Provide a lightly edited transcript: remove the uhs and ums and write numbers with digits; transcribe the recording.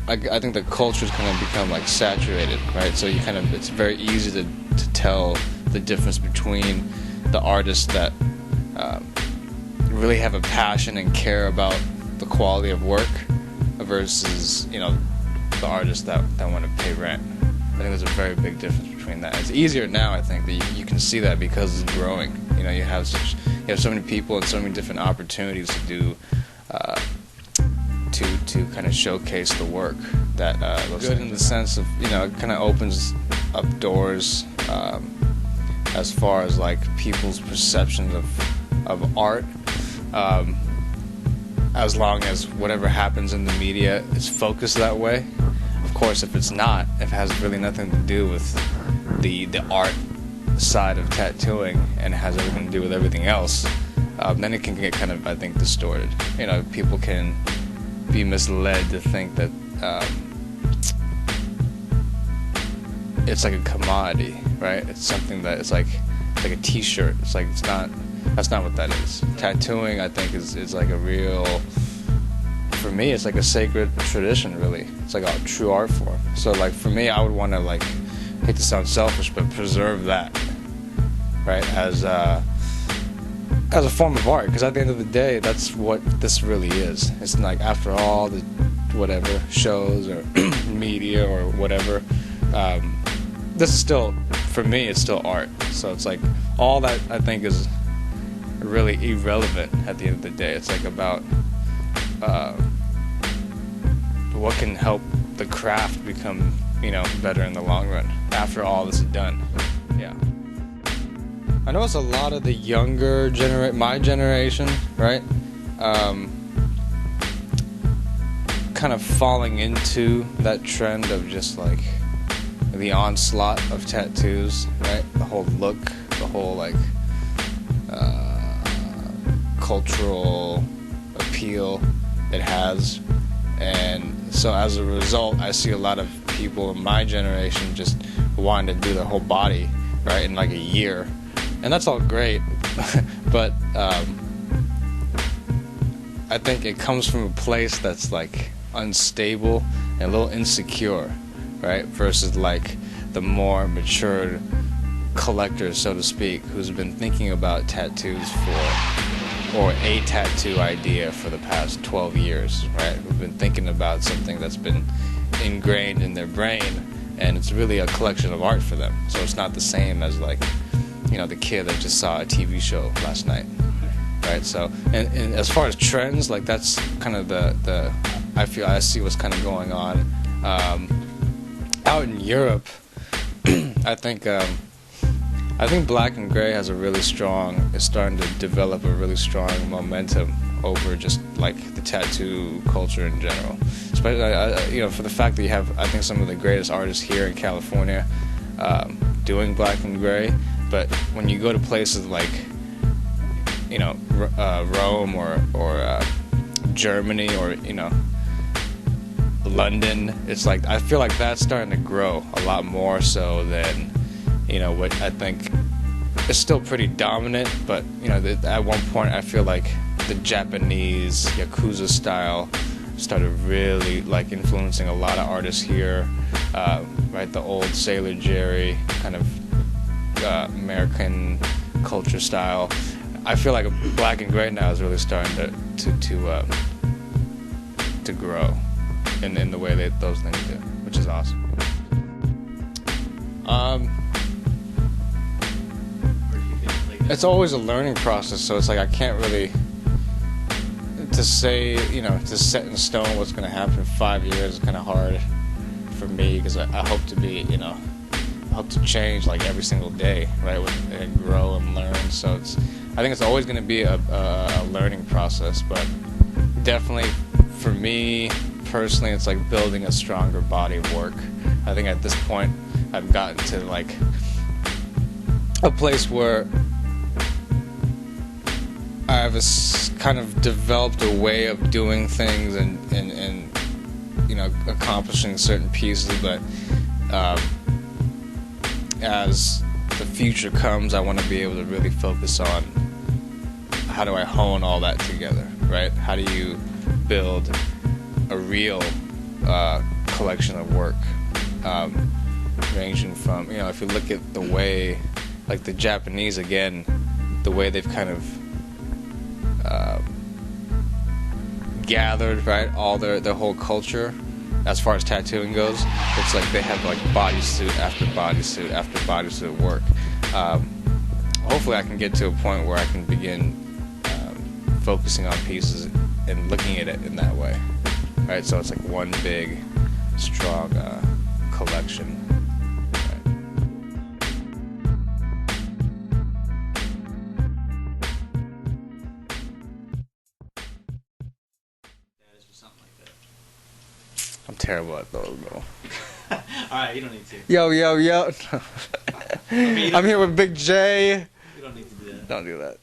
I think the culture's kind of become like saturated, right? So it's very easy to tell the difference between the artists that really have a passion and care about the quality of work versus, the artists that want to pay rent. I think there's a very big difference between that. It's easier now, I think, that you can see that because it's growing. You have so many people and so many different opportunities to do to kind of showcase the work that looks good in the sense of, it kind of opens up doors as far as like people's perceptions of art, as long as whatever happens in the media is focused that way. Of course, if it's not, if it has really nothing to do with the art side of tattooing and has everything to do with everything else, then it can get kind of, I think, distorted. People can be misled to think that it's like a commodity, right? It's something that it's like a t-shirt. It's not. That's not what that is. Tattooing, I think, is like a real, for me, it's like a sacred tradition, really. It's like a true art form. So, like, for me, I would want to, like, I hate to sound selfish, but preserve that, right, as a form of art. Because at the end of the day, that's what this really is. It's like, after all the whatever shows or media or whatever, this is still, for me, it's still art. So it's like all that, I think, is really irrelevant at the end of the day. It's like about what can help the craft become, better in the long run after all this is done. Yeah. I know it's a lot of the younger my generation, right? Kind of falling into that trend of just like the onslaught of tattoos, right? The whole look, the whole like cultural appeal it has. And so as a result, I see a lot of people in my generation just wanting to do their whole body, right, in like a year. And that's all great, but I think it comes from a place that's like unstable and a little insecure, right, versus like the more matured collector, so to speak, who's been thinking about tattoos or a tattoo idea for the past 12 years, right? Who've been thinking about something that's been ingrained in their brain, and it's really a collection of art for them. So it's not the same as like, the kid that just saw a TV show last night, right? So, and as far as trends, like that's kind of the I see what's kind of going on out in Europe. I think Black and Gray is starting to develop a really strong momentum over just like the tattoo culture in general. Especially, for the fact that you have, I think, some of the greatest artists here in California doing Black and Gray. But when you go to places like, Rome or Germany or, London, it's like, I feel like that's starting to grow a lot more so than, what I think is still pretty dominant, but, at one point I feel like the Japanese Yakuza style started really, like, influencing a lot of artists here, right, the old Sailor Jerry kind of American culture style. I feel like Black and Gray now is really starting to grow in the way that those things do, which is awesome. It's always a learning process, so it's like I can't really to say, to set in stone what's going to happen in 5 years is kind of hard for me, because I hope to be, I hope to change like every single day, right, and grow and learn. So I think it's always going to be a learning process, but definitely for me personally, it's like building a stronger body of work. I think at this point I've gotten to like a place where I've kind of developed a way of doing things and accomplishing certain pieces, but as the future comes, I want to be able to really focus on how do I hone all that together, right? How do you build a real collection of work, ranging from, if you look at the way, like the Japanese, again, the way they've kind of gathered, right, all their whole culture as far as tattooing goes. It's like they have like bodysuit after bodysuit after bodysuit work. Hopefully I can get to a point where I can begin focusing on pieces and looking at it in that way, right? So it's like one big, strong collection. I'm terrible at those, bro. Alright, you don't need to. Yo. Okay, I'm here with Big J. you don't need to do that. Don't do that.